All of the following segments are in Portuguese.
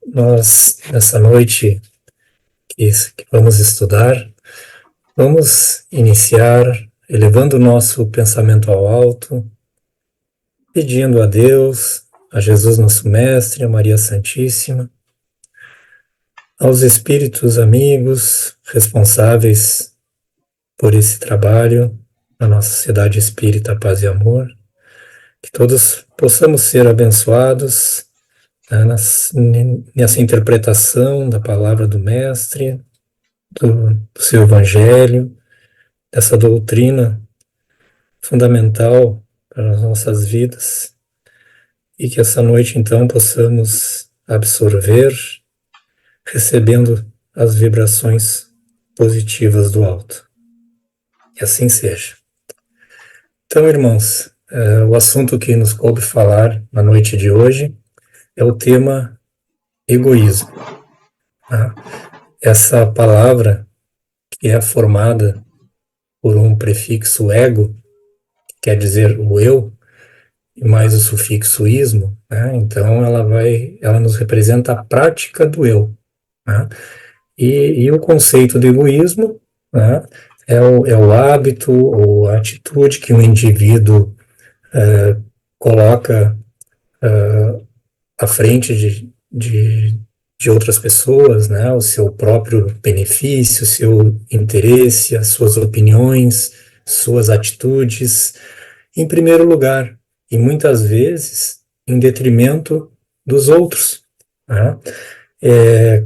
Nós, nessa noite que vamos estudar, vamos iniciar elevando o nosso pensamento ao alto, pedindo a Deus, a Jesus nosso Mestre, a Maria Santíssima, aos espíritos amigos responsáveis por esse trabalho, na nossa Sociedade Espírita Paz e Amor, que todos possamos ser abençoados, né, nessa interpretação da palavra do Mestre, do seu Evangelho, dessa doutrina fundamental para as nossas vidas, e que essa noite, então, possamos absorver, recebendo as vibrações positivas do alto. Que assim seja. Então, irmãos, o assunto que nos coube falar na noite de hoje é o tema egoísmo. Essa palavra, que é formada por um prefixo ego, que quer dizer o eu, e mais o sufixo ismo, né? Então ela nos representa a prática do eu, né? E o conceito de egoísmo, né, é o hábito ou a atitude que um indivíduo coloca à frente de outras pessoas, né, o seu próprio benefício, o seu interesse, as suas opiniões, suas atitudes, em primeiro lugar, e muitas vezes em detrimento dos outros, né?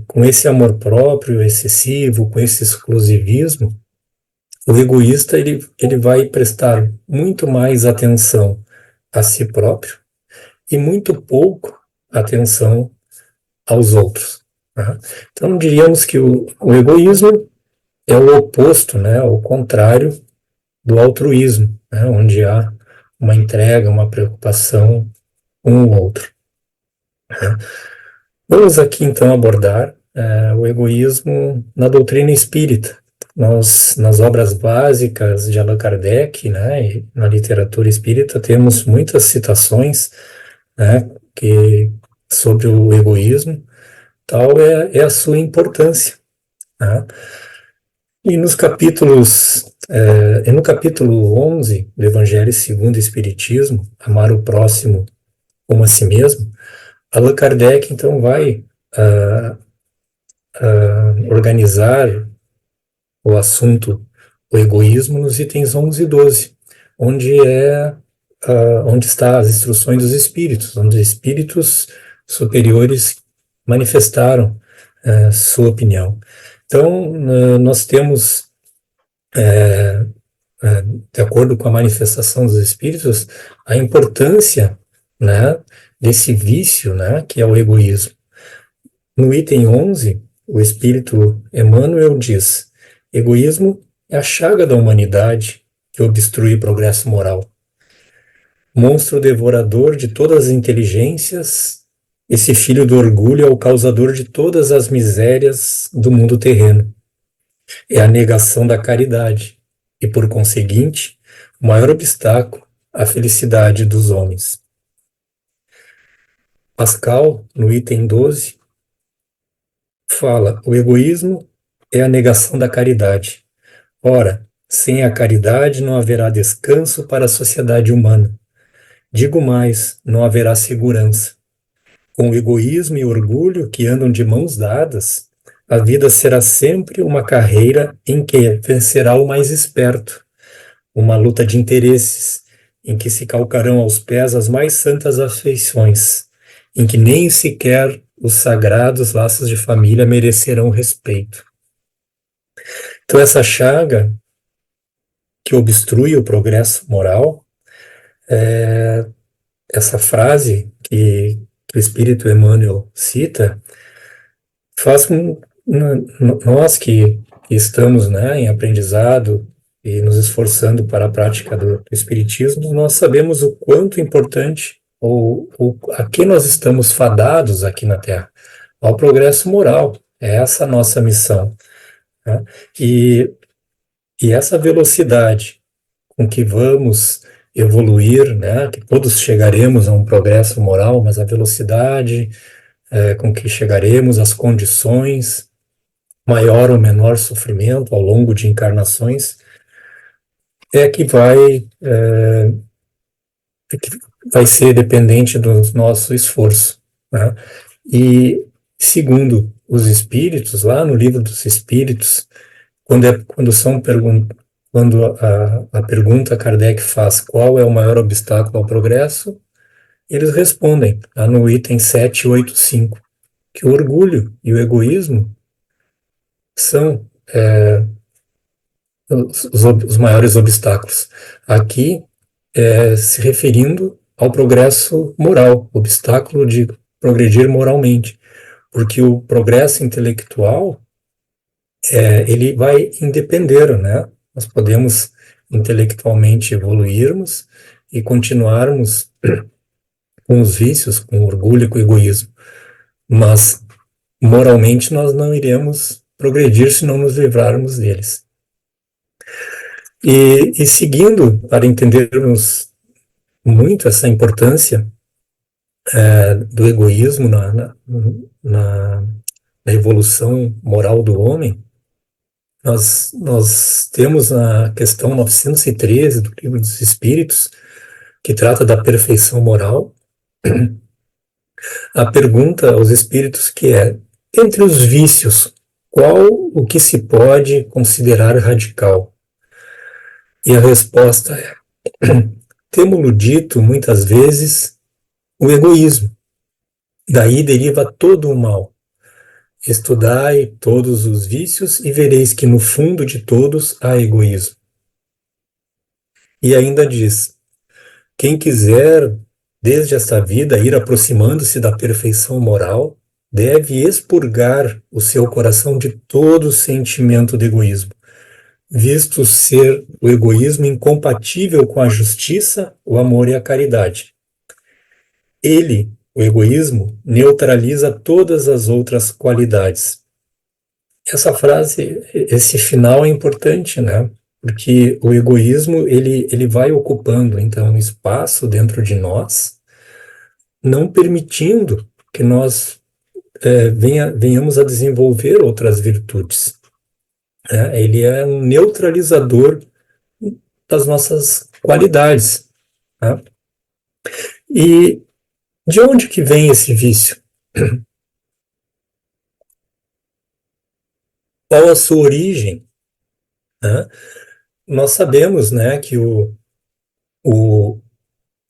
Com esse amor próprio excessivo, com esse exclusivismo, o egoísta ele vai prestar muito mais atenção a si próprio e muito pouco atenção aos outros, né? Então diríamos que o egoísmo é o oposto, né, o contrário do altruísmo, né, onde há uma entrega, uma preocupação com o outro, né? Vamos aqui então abordar o egoísmo na doutrina espírita. Nós, nas obras básicas de Allan Kardec, né, e na literatura espírita, temos muitas citações, né, sobre o egoísmo, tal é a sua importância, né? E nos capítulos, no capítulo 11 do Evangelho segundo o Espiritismo, Amar o Próximo como a si mesmo, Allan Kardec, então, vai organizar o assunto o egoísmo nos itens 11 e 12, onde está as instruções dos espíritos, onde os espíritos superiores manifestaram sua opinião. Então, nós temos, de acordo com a manifestação dos espíritos, a importância, né, desse vício, né, que é o egoísmo. No item 11, o espírito Emmanuel diz: egoísmo é a chaga da humanidade que obstrui o progresso moral. Monstro devorador de todas as inteligências, esse filho do orgulho é o causador de todas as misérias do mundo terreno. É a negação da caridade e, por conseguinte, o maior obstáculo à felicidade dos homens. Pascal, no item 12, fala: o egoísmo é a negação da caridade. Ora, sem a caridade não haverá descanso para a sociedade humana. Digo mais, não haverá segurança. Com o egoísmo e orgulho que andam de mãos dadas, a vida será sempre uma carreira em que vencerá o mais esperto, uma luta de interesses, em que se calcarão aos pés as mais santas afeições, em que nem sequer os sagrados laços de família merecerão respeito. Então, essa chaga que obstrui o progresso moral, essa frase que o Espírito Emmanuel cita, faz com nós que estamos, né, em aprendizado e nos esforçando para a prática do Espiritismo, nós sabemos o quanto importante a que nós estamos fadados aqui na Terra, ao progresso moral. É essa a nossa missão, né? E essa velocidade com que vamos evoluir, né, que todos chegaremos a um progresso moral, mas a velocidade com que chegaremos, as condições, maior ou menor sofrimento ao longo de encarnações, é que vai ser dependente do nosso esforço, né? E segundo os espíritos, lá no livro dos espíritos, quando a pergunta Kardec faz qual é o maior obstáculo ao progresso, eles respondem lá no item 785 que o orgulho e o egoísmo são os maiores obstáculos. Aqui, se referindo ao progresso moral, obstáculo de progredir moralmente, porque o progresso intelectual, ele vai independer, né? Nós podemos intelectualmente evoluirmos e continuarmos com os vícios, com o orgulho e com o egoísmo, mas moralmente nós não iremos progredir se não nos livrarmos deles. E seguindo, para entendermos muito essa importância do egoísmo na evolução moral do homem, nós temos a questão 913 do Livro dos Espíritos, que trata da perfeição moral, a pergunta aos espíritos que é, entre os vícios, qual o que se pode considerar radical? E a resposta é, temo-lo dito muitas vezes, o egoísmo. Daí deriva todo o mal. Estudai todos os vícios e vereis que no fundo de todos há egoísmo. E ainda diz, quem quiser, desde esta vida, ir aproximando-se da perfeição moral, deve expurgar o seu coração de todo sentimento de egoísmo, visto ser o egoísmo incompatível com a justiça, o amor e a caridade. Ele, o egoísmo, neutraliza todas as outras qualidades. Essa frase, esse final é importante, né? Porque o egoísmo, ele vai ocupando, então, um espaço dentro de nós, não permitindo que nós venhamos a desenvolver outras virtudes. Ele é um neutralizador das nossas qualidades. Né? E de onde que vem esse vício? Qual a sua origem? Né? Nós sabemos, né, que o, o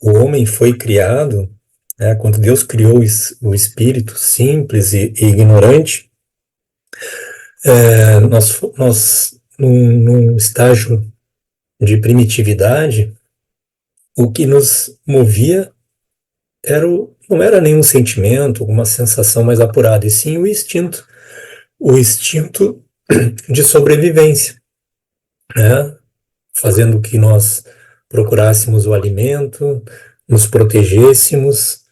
homem foi criado, né, quando Deus criou o espírito simples e ignorante, nós num estágio de primitividade, o que nos movia não era nenhum sentimento, alguma sensação mais apurada, e sim o instinto de sobrevivência, né? Fazendo que nós procurássemos o alimento, nos protegêssemos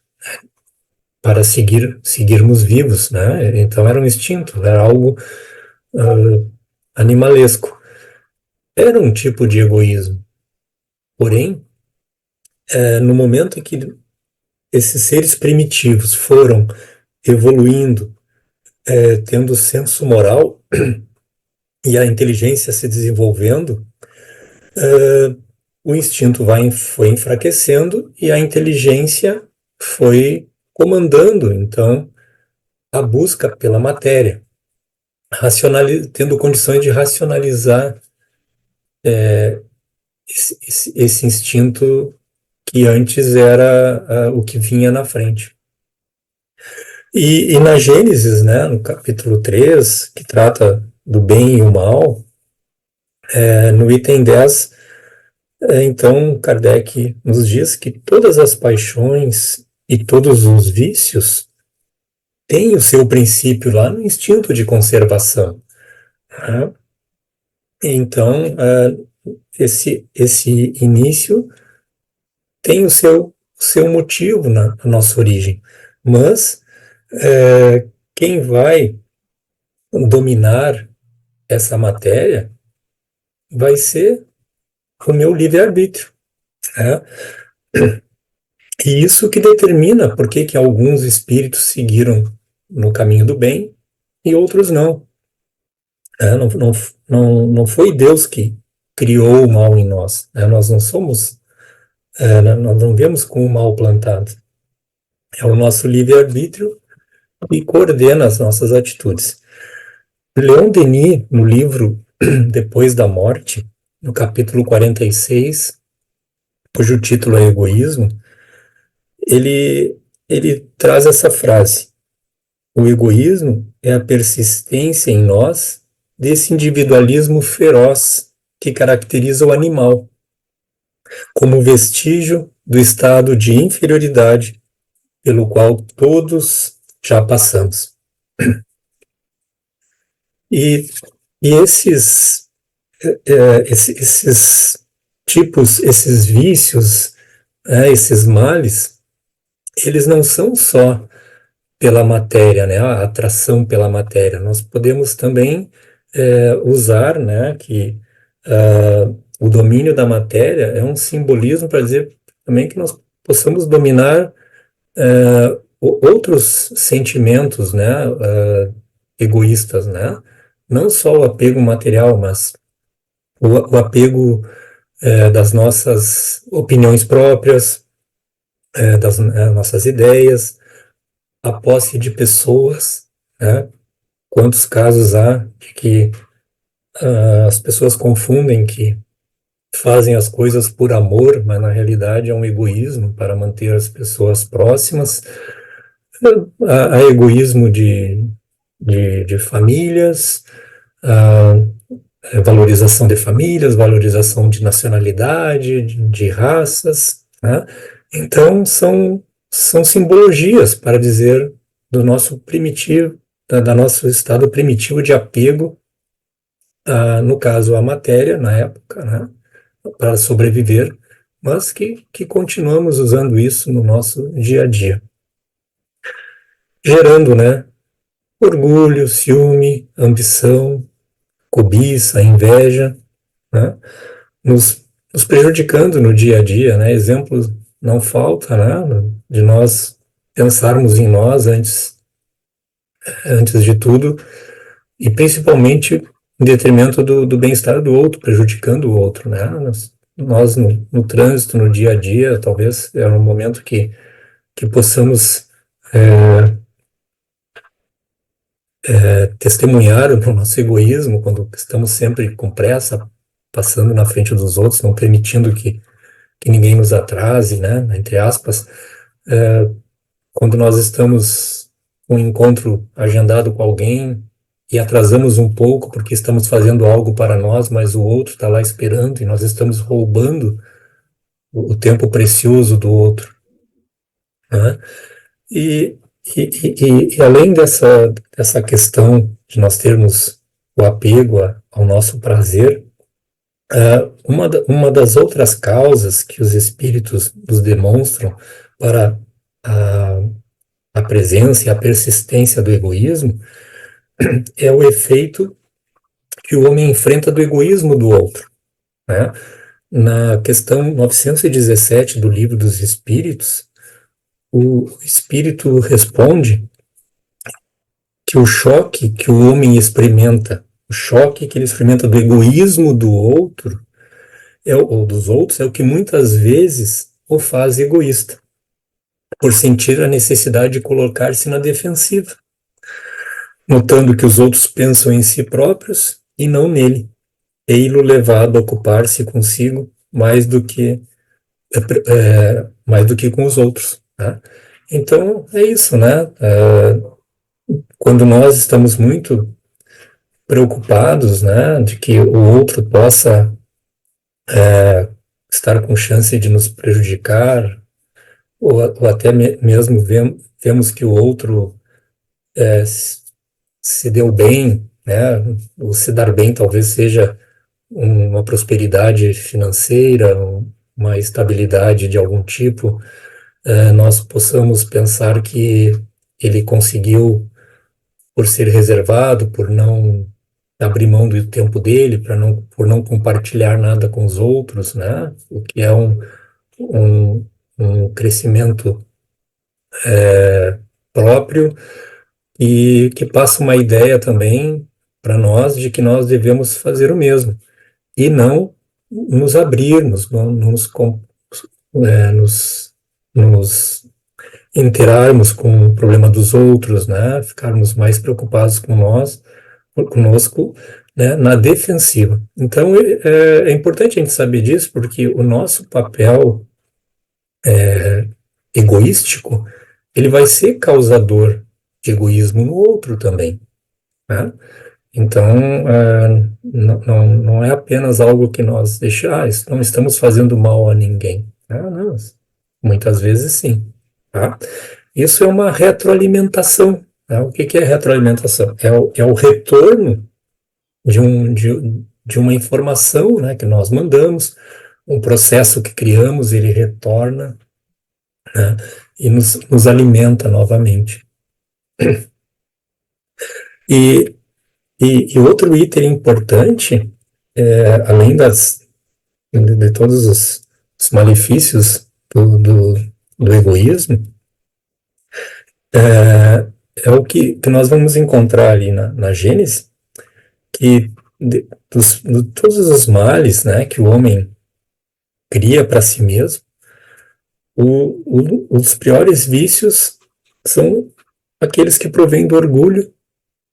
para seguirmos vivos, né? Então era um instinto, era algo animalesco. Era um tipo de egoísmo. Porém, no momento em que esses seres primitivos foram evoluindo, tendo senso moral e a inteligência se desenvolvendo, o instinto foi enfraquecendo e a inteligência foi comandando, então, a busca pela matéria, tendo condições de racionalizar esse instinto que antes era o que vinha na frente. E na Gênesis, né, no capítulo 3, que trata do bem e o mal, no item 10, então Kardec nos diz que todas as paixões e todos os vícios têm o seu princípio lá no instinto de conservação. Né? Então, esse início tem o seu motivo na nossa origem, mas quem vai dominar essa matéria vai ser o meu livre-arbítrio. Né? E isso que determina por que alguns espíritos seguiram no caminho do bem e outros não. Não foi Deus que criou o mal em nós, né? Nós não somos, nós não vemos com o mal plantado. É o nosso livre-arbítrio que coordena as nossas atitudes. Leon Denis, no livro Depois da Morte, no capítulo 46, cujo título é Egoísmo, ele traz essa frase: o egoísmo é a persistência em nós desse individualismo feroz que caracteriza o animal, como vestígio do estado de inferioridade pelo qual todos já passamos. E, e esses tipos, esses vícios, esses males, eles não são só pela matéria, né, a atração pela matéria. Nós podemos também usar, né, que o domínio da matéria é um simbolismo para dizer também que nós possamos dominar outros sentimentos, né, egoístas, né? Não só o apego material, mas o apego das nossas opiniões próprias, das nossas ideias, a posse de pessoas, né? Quantos casos há de que as pessoas confundem que fazem as coisas por amor, mas na realidade é um egoísmo para manter as pessoas próximas, há egoísmo de famílias, a valorização de famílias, valorização de nacionalidade, de raças, né? Então, são simbologias para dizer do nosso primitivo, da nosso estado primitivo de apego, no caso, à matéria, na época, né? Para sobreviver, mas que continuamos usando isso no nosso dia a dia, gerando, né? Orgulho, ciúme, ambição, cobiça, inveja, né? Nos prejudicando no dia a dia, né? Exemplos não falta, né? De nós pensarmos em nós antes de tudo, e principalmente em detrimento do bem-estar do outro, prejudicando o outro, né? Nós no trânsito, no dia a dia, talvez é um momento que possamos testemunhar o nosso egoísmo quando estamos sempre com pressa, passando na frente dos outros, não permitindo que ninguém nos atrase, né? Entre aspas, quando nós estamos com um encontro agendado com alguém e atrasamos um pouco porque estamos fazendo algo para nós, mas o outro está lá esperando e nós estamos roubando o tempo precioso do outro, né? E, e além dessa questão de nós termos o apego ao nosso prazer, uma das outras causas que os espíritos nos demonstram para a, a presença e a persistência do egoísmo é o efeito que o homem enfrenta do egoísmo do outro, né? Na questão 917 do Livro dos Espíritos, o espírito responde que o choque que o homem experimenta, o choque que ele experimenta do egoísmo do outro, ou dos outros, é o que muitas vezes o faz egoísta, por sentir a necessidade de colocar-se na defensiva, notando que os outros pensam em si próprios e não nele, ei-lo levado a ocupar-se consigo mais do que com os outros, né? Então, é isso, né? Quando nós estamos muito preocupados, né, de que o outro possa estar com chance de nos prejudicar, ou até mesmo vemos que o outro se deu bem, né, o se dar bem talvez seja uma prosperidade financeira, uma estabilidade de algum tipo, nós possamos pensar que ele conseguiu por ser reservado, por não abrir mão do tempo dele, por não compartilhar nada com os outros, né? O que é um crescimento próprio e que passa uma ideia também para nós de que nós devemos fazer o mesmo e não nos abrirmos, não nos, nos interarmos com o problema dos outros, né? Ficarmos mais preocupados com nós, conosco, né? Na defensiva. Então, é importante a gente saber disso, porque o nosso papel egoístico, ele vai ser causador de egoísmo no outro também, né? Então, não é apenas algo que nós deixamos, não estamos fazendo mal a ninguém. Não, muitas vezes sim, tá? Isso é uma retroalimentação, né? O que que é retroalimentação? É o retorno de uma informação, né, que nós mandamos, um processo que criamos, ele retorna, né, e nos alimenta novamente. E, e outro item importante, além de todos os malefícios do egoísmo, é o que nós vamos encontrar ali na Gênesis, que de todos os males, né, que o homem cria para si mesmo, os piores vícios são aqueles que provêm do orgulho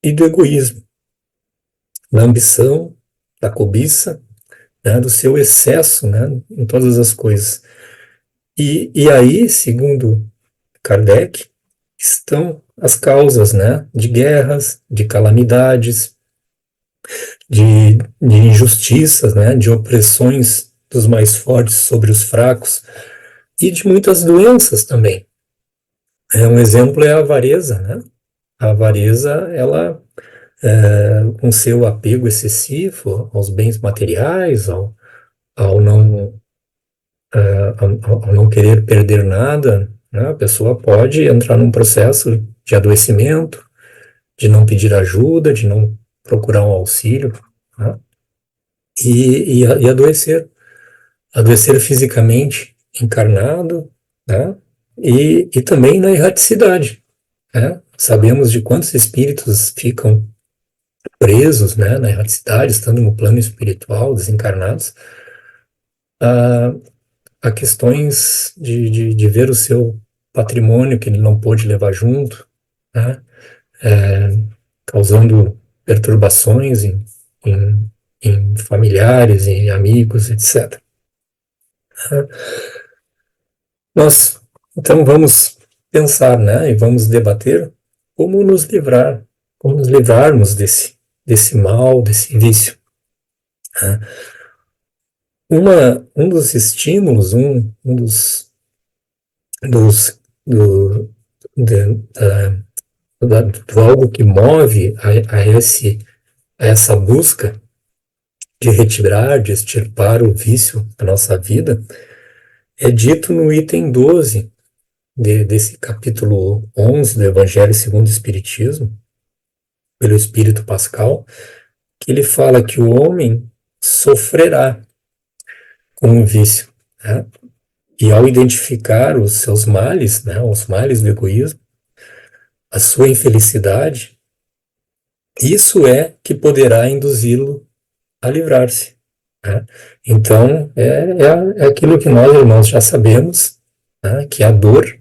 e do egoísmo, da ambição, da cobiça, né, do seu excesso, né, em todas as coisas. E aí, segundo Kardec, estão as causas, né, de guerras, de calamidades, de injustiças, né, de opressões dos mais fortes sobre os fracos e de muitas doenças também. Um exemplo é a avareza, né? A avareza, ela, com seu apego excessivo aos bens materiais, ao não, ao não querer perder nada, né? A pessoa pode entrar num processo de adoecimento, de não pedir ajuda, de não procurar um auxílio, né? E adoecer fisicamente, encarnado, né? E também na erraticidade, né? Sabemos de quantos espíritos ficam presos, né, na erraticidade, estando no plano espiritual, desencarnados, a, a questões de ver o seu patrimônio que ele não pôde levar junto, né, causando perturbações em familiares, em amigos, etc. Nós, então, vamos pensar, né, e vamos debater como nos livrarmos desse mal, desse vício, né? Um dos estímulos, um dos de, do algo que move a essa busca de retirar, de extirpar o vício da nossa vida, é dito no item 12 desse capítulo 11 do Evangelho segundo o Espiritismo, pelo Espírito Pascal, que ele fala que o homem sofrerá com o vício, né? E ao identificar os seus males, né, os males do egoísmo, a sua infelicidade, isso é que poderá induzi-lo a livrar-se, né? Então, é aquilo que nós, irmãos, já sabemos, né, que a dor,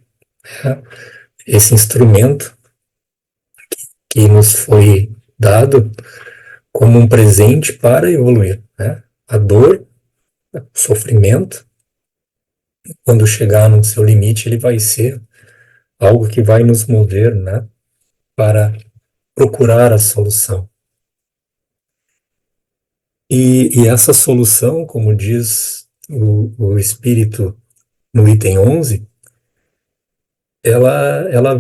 né, esse instrumento que nos foi dado como um presente para evoluir, né? A dor, o sofrimento, quando chegar no seu limite, ele vai ser algo que vai nos mover, né, para procurar a solução. E essa solução, como diz o Espírito no item 11, ela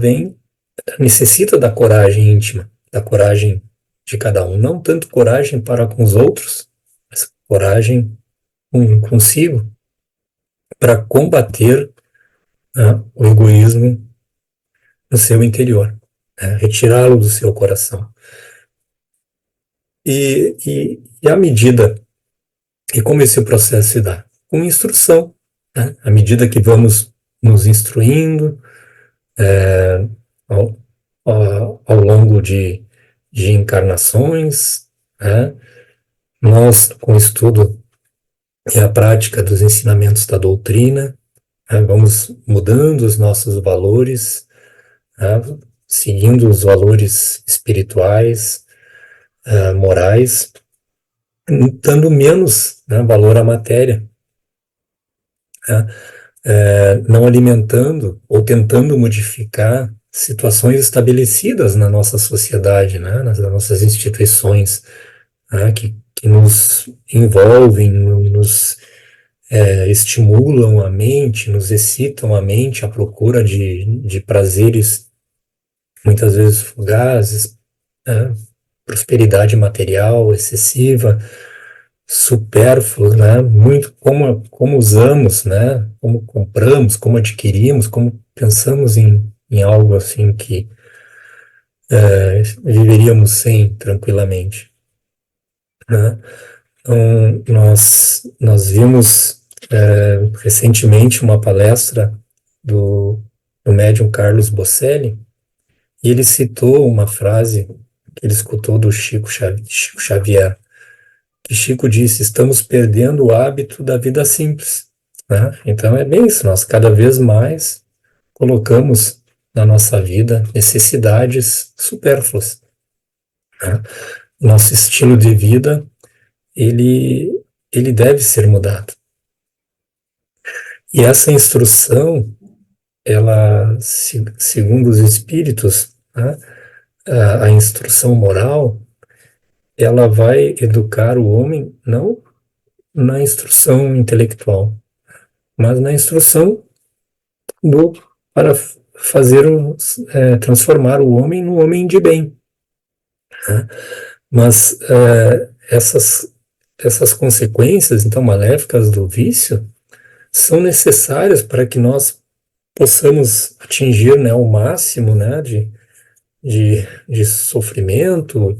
necessita da coragem íntima, da coragem de cada um. Não tanto coragem para com os outros, mas coragem consigo, para combater, né, o egoísmo no seu interior, né, retirá-lo do seu coração. E à medida, e como esse processo se dá? Com instrução, né? À medida que vamos nos instruindo, ao, ao longo de encarnações, né? Nós, com o estudo e a prática dos ensinamentos da doutrina, né, vamos mudando os nossos valores, né, seguindo os valores espirituais, morais, dando menos, né, valor à matéria, né, não alimentando ou tentando modificar situações estabelecidas na nossa sociedade, né, nas nossas instituições, né, que nos envolvem, nos estimulam a mente, nos excitam a mente à procura de prazeres muitas vezes fugazes, né, prosperidade material excessiva, supérfluo, né? Muito como usamos, né? Como compramos, como adquirimos, como pensamos em algo assim que viveríamos sem tranquilamente, né? Então, nós vimos recentemente uma palestra do médium Carlos Bocelli, e ele citou uma frase que ele escutou do Chico Xavier, que Chico disse: estamos perdendo o hábito da vida simples, né? Então é bem isso, nós cada vez mais colocamos na nossa vida necessidades supérfluas, né? Nosso estilo de vida, ele, ele deve ser mudado. E essa instrução, ela, segundo os espíritos, né, a instrução moral, ela vai educar o homem não na instrução intelectual, mas na instrução do, para fazer transformar o homem num homem de bem, né? Mas essas consequências, então, maléficas do vício, são necessárias para que nós possamos atingir, né, o máximo, né, de sofrimento,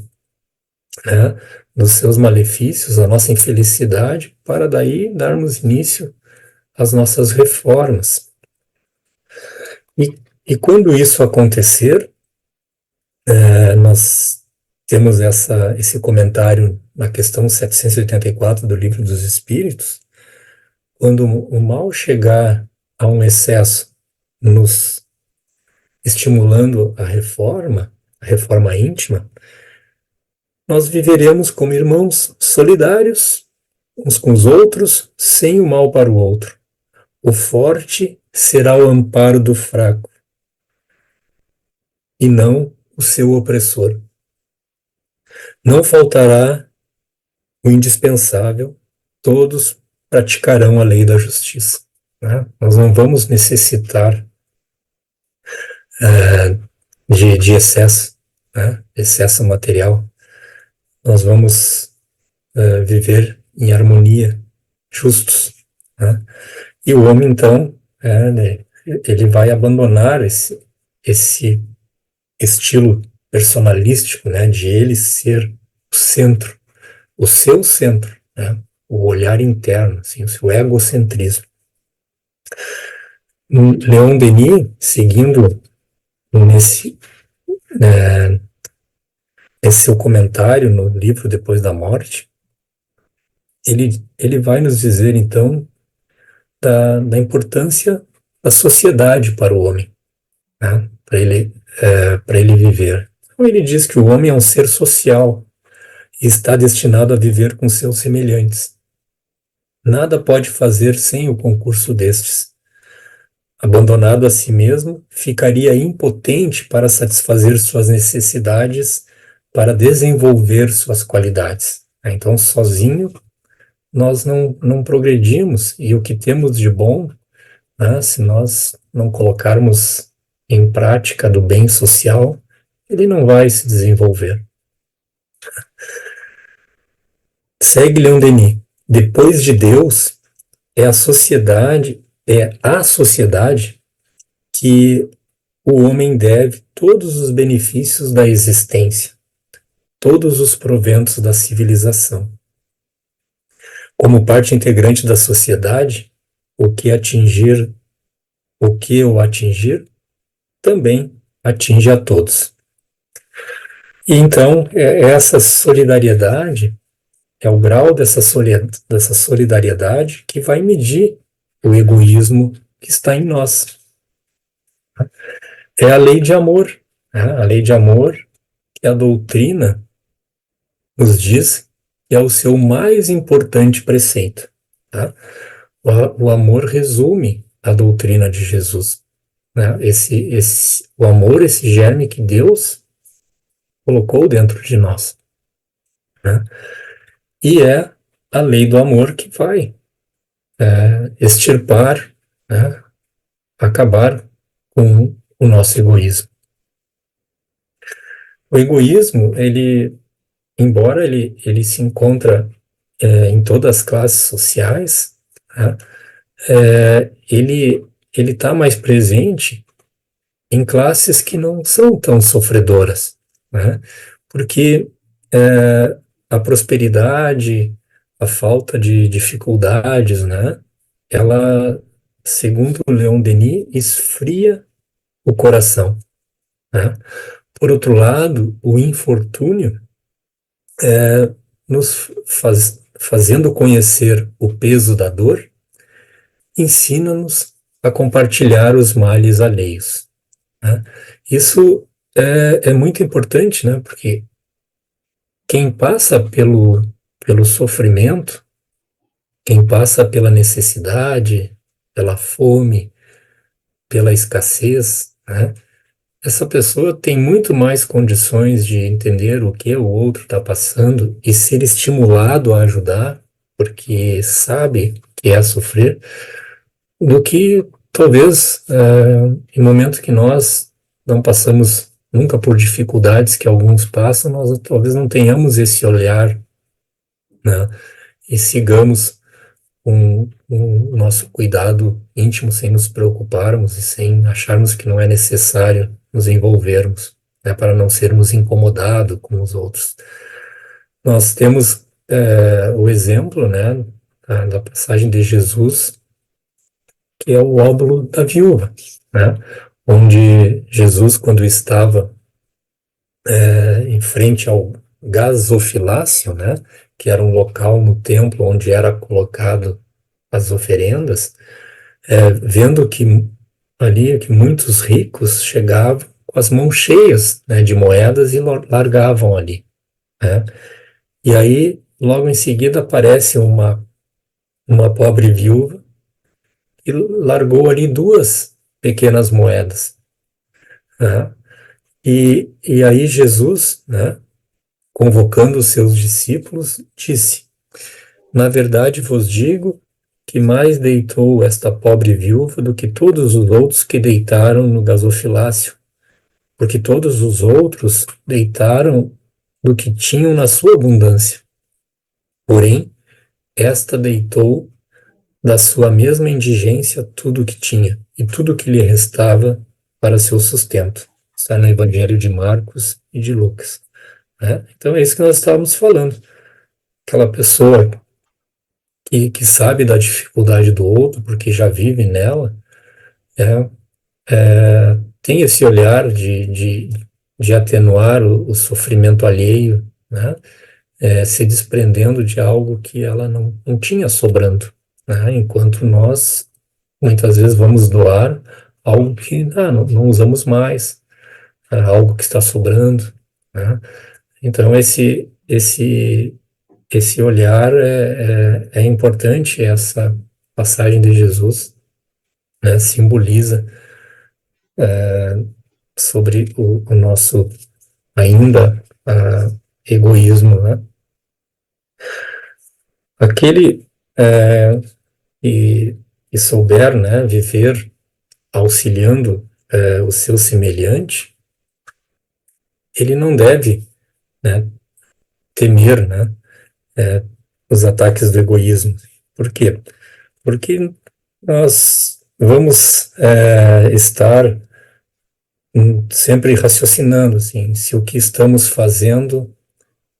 né, dos seus malefícios, a nossa infelicidade, para daí darmos início às nossas reformas. E quando isso acontecer, nós temos esse comentário na questão 784 do Livro dos Espíritos, quando o mal chegar a um excesso, nos estimulando a reforma íntima, nós viveremos como irmãos solidários uns com os outros, sem o mal para o outro. O forte será o amparo do fraco, e não o seu opressor. Não faltará o indispensável, todos praticarão a lei da justiça, né? Nós não vamos necessitar de excesso, né? Excesso material. Nós vamos viver em harmonia, justos, né? E o homem, então, né, ele vai abandonar esse estilo personalístico, né, de ele ser o centro, o seu centro, né, o olhar interno, assim, o seu egocentrismo. Leon Denis, seguindo nesse seu comentário no livro Depois da Morte, ele vai nos dizer, então, da importância da sociedade para o homem, né, para ele viver. Então, ele diz que o homem é um ser social e está destinado a viver com seus semelhantes. Nada pode fazer sem o concurso destes. Abandonado a si mesmo, ficaria impotente para satisfazer suas necessidades, para desenvolver suas qualidades. Então, sozinho, nós não progredimos, e o que temos de bom, né, se nós não colocarmos em prática do bem social, ele não vai se desenvolver. Segue Leon Denis. Depois de Deus, é a sociedade que o homem deve todos os benefícios da existência, todos os proventos da civilização. Como parte integrante da sociedade, o que o atingir, também atinge a todos. E então, essa solidariedade é o grau dessa solidariedade que vai medir o egoísmo que está em nós. É a lei de amor, né? A lei de amor que a doutrina nos diz que é o seu mais importante preceito. Tá? O amor resume a doutrina de Jesus. Né? O amor, esse germe que Deus colocou dentro de nós. Né? E é a lei do amor que vai extirpar, né? Acabar com o nosso egoísmo. O egoísmo, embora ele se encontra em todas as classes sociais, né? Ele está mais presente em classes que não são tão sofredoras, né? Porque a prosperidade, a falta de dificuldades, né? Ela, segundo Leon Denis, esfria o coração, né? Por outro lado, o infortúnio nos fazendo conhecer o peso da dor, ensina-nos a compartilhar os males alheios. Né? Isso é muito importante, né? Porque quem passa pelo sofrimento, quem passa pela necessidade, pela fome, pela escassez, né? Essa pessoa tem muito mais condições de entender o que o outro está passando e ser estimulado a ajudar, porque sabe que é sofrer, do que talvez em momentos que nós não passamos nunca por dificuldades que alguns passam, nós talvez não tenhamos esse olhar, né? E sigamos com o nosso cuidado íntimo sem nos preocuparmos e sem acharmos que não é necessário nos envolvermos, né, para não sermos incomodados com os outros. Nós temos o exemplo, né, da passagem de Jesus, que é o óbolo da viúva, né, onde Jesus, quando estava em frente ao gasofilácio, né, que era um local no templo onde era colocado as oferendas, vendo que ali que muitos ricos chegavam com as mãos cheias, né, de moedas e largavam ali, né? E aí, logo em seguida, aparece uma pobre viúva e largou ali duas pequenas moedas, né? E aí Jesus, né, convocando os seus discípulos, disse: na verdade vos digo que mais deitou esta pobre viúva do que todos os outros que deitaram no gasofilácio, porque todos os outros deitaram do que tinham na sua abundância. Porém, esta deitou da sua mesma indigência tudo o que tinha, e tudo o que lhe restava para seu sustento. Está no Evangelho de Marcos e de Lucas, né? Então é isso que nós estávamos falando. Aquela pessoa que sabe da dificuldade do outro, porque já vive nela, tem esse olhar de atenuar o sofrimento alheio, né? Se desprendendo de algo que ela não tinha sobrando, né? Enquanto nós, muitas vezes, vamos doar algo que não usamos mais, algo que está sobrando, né? Então, esse olhar é importante, essa passagem de Jesus, né? Simboliza sobre o nosso ainda egoísmo, né? Aquele que souber, né, viver auxiliando o seu semelhante, ele não deve, né, temer, né, os ataques do egoísmo. Por quê? Porque nós vamos estar sempre raciocinando, assim, se o que estamos fazendo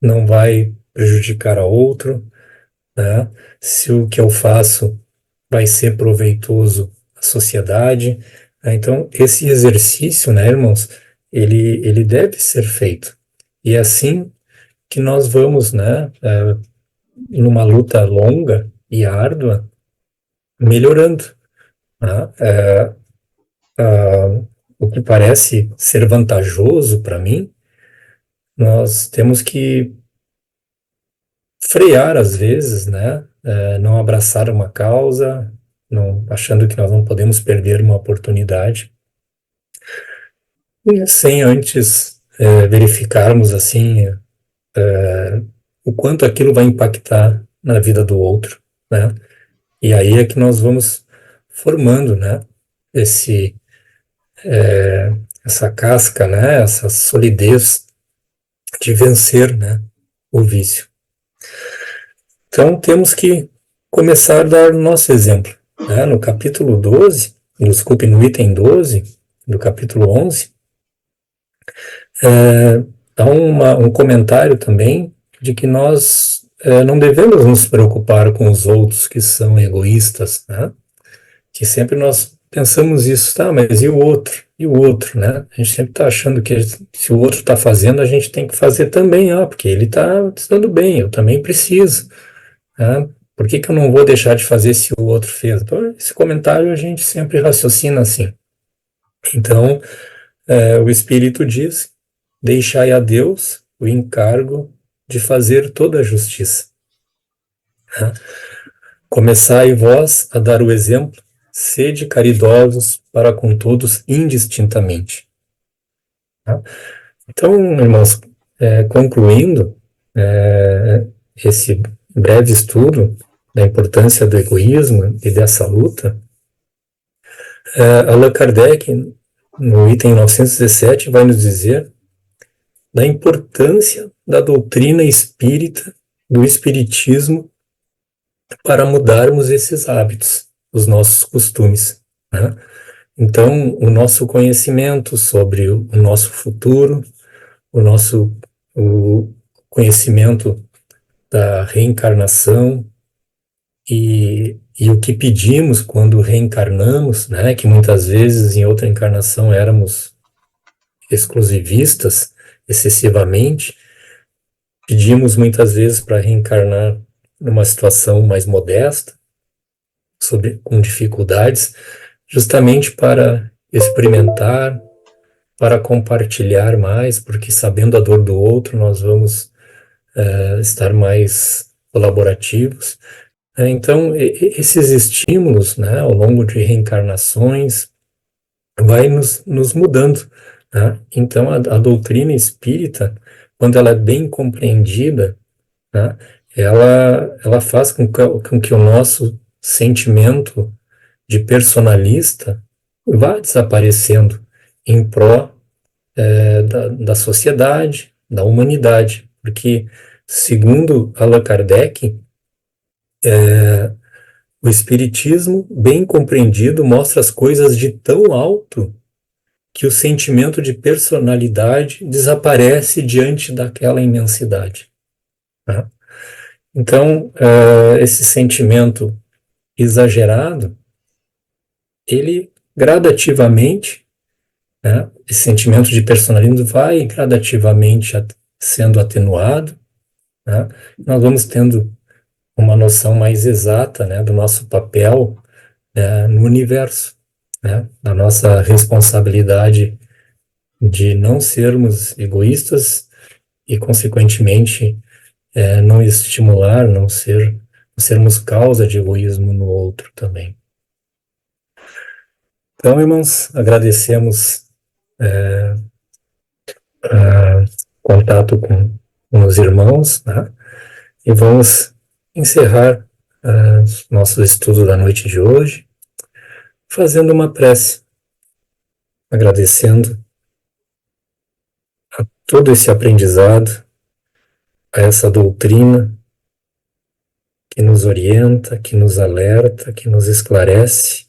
não vai prejudicar a outro, né? Se o que eu faço vai ser proveitoso à sociedade, né? Então, esse exercício, né, irmãos, ele deve ser feito. E é assim que nós vamos, né, numa luta longa e árdua, melhorando, né? O que parece ser vantajoso para mim, nós temos que frear às vezes, né? Não abraçar uma causa, não, achando que nós não podemos perder uma oportunidade, sem antes verificarmos assim o quanto aquilo vai impactar na vida do outro, né? E aí é que nós vamos formando, né? Esse essa casca, né? Essa solidez de vencer, né? O vício. Então temos que começar a dar o nosso exemplo, né? No capítulo 12, desculpe, no item 12 do capítulo 11, há um comentário também de que nós não devemos nos preocupar com os outros que são egoístas, né? Que sempre nós pensamos isso, tá, mas e o outro? E o outro, né? A gente sempre está achando que se o outro está fazendo, a gente tem que fazer também, porque ele está dando bem, eu também preciso, né? Por que que eu não vou deixar de fazer se o outro fez? Então, esse comentário a gente sempre raciocina assim. Então, o Espírito diz: deixai a Deus o encargo de fazer toda a justiça. Né? Começai vós a dar o exemplo, sede caridosos para com todos indistintamente. Tá? Então, irmãos, concluindo esse breve estudo da importância do egoísmo e dessa luta, Allan Kardec, no item 917, vai nos dizer da importância da doutrina espírita, do espiritismo, para mudarmos esses hábitos, os nossos costumes, né? Então, o nosso conhecimento sobre o nosso futuro, o conhecimento da reencarnação e o que pedimos quando reencarnamos, né? Que muitas vezes em outra encarnação éramos exclusivistas excessivamente, pedimos muitas vezes para reencarnar numa situação mais modesta, com dificuldades, justamente para experimentar, para compartilhar mais, porque sabendo a dor do outro, nós vamos estar mais colaborativos. Então, esses estímulos, né, ao longo de reencarnações, vai nos mudando, né? Então, a doutrina espírita, quando ela é bem compreendida, né, ela faz com que o nosso sentimento de personalista vá desaparecendo em prol da sociedade, da humanidade, porque, segundo Allan Kardec, o Espiritismo, bem compreendido, mostra as coisas de tão alto que o sentimento de personalidade desaparece diante daquela imensidade. Né? Então, esse sentimento exagerado, ele gradativamente, né, esse sentimento de personalismo vai gradativamente sendo atenuado, né? Nós vamos tendo uma noção mais exata, né, do nosso papel no universo, né, da nossa responsabilidade de não sermos egoístas e, consequentemente, não estimular, não sermos causa de egoísmo no outro também. Então, irmãos, agradecemos contato com os irmãos, né? E vamos encerrar nosso estudo da noite de hoje fazendo uma prece, agradecendo a todo esse aprendizado, a essa doutrina que nos orienta, que nos alerta, que nos esclarece,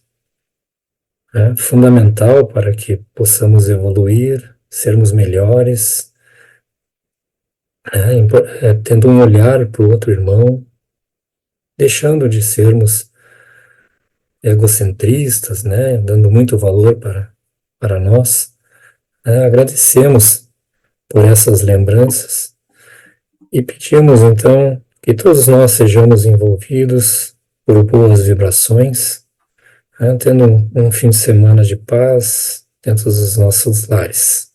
fundamental para que possamos evoluir, sermos melhores, tendo um olhar para o outro irmão, deixando de sermos egocentristas, dando muito valor para nós. Agradecemos por essas lembranças e pedimos então que todos nós sejamos envolvidos por boas vibrações, tendo um fim de semana de paz dentro dos nossos lares.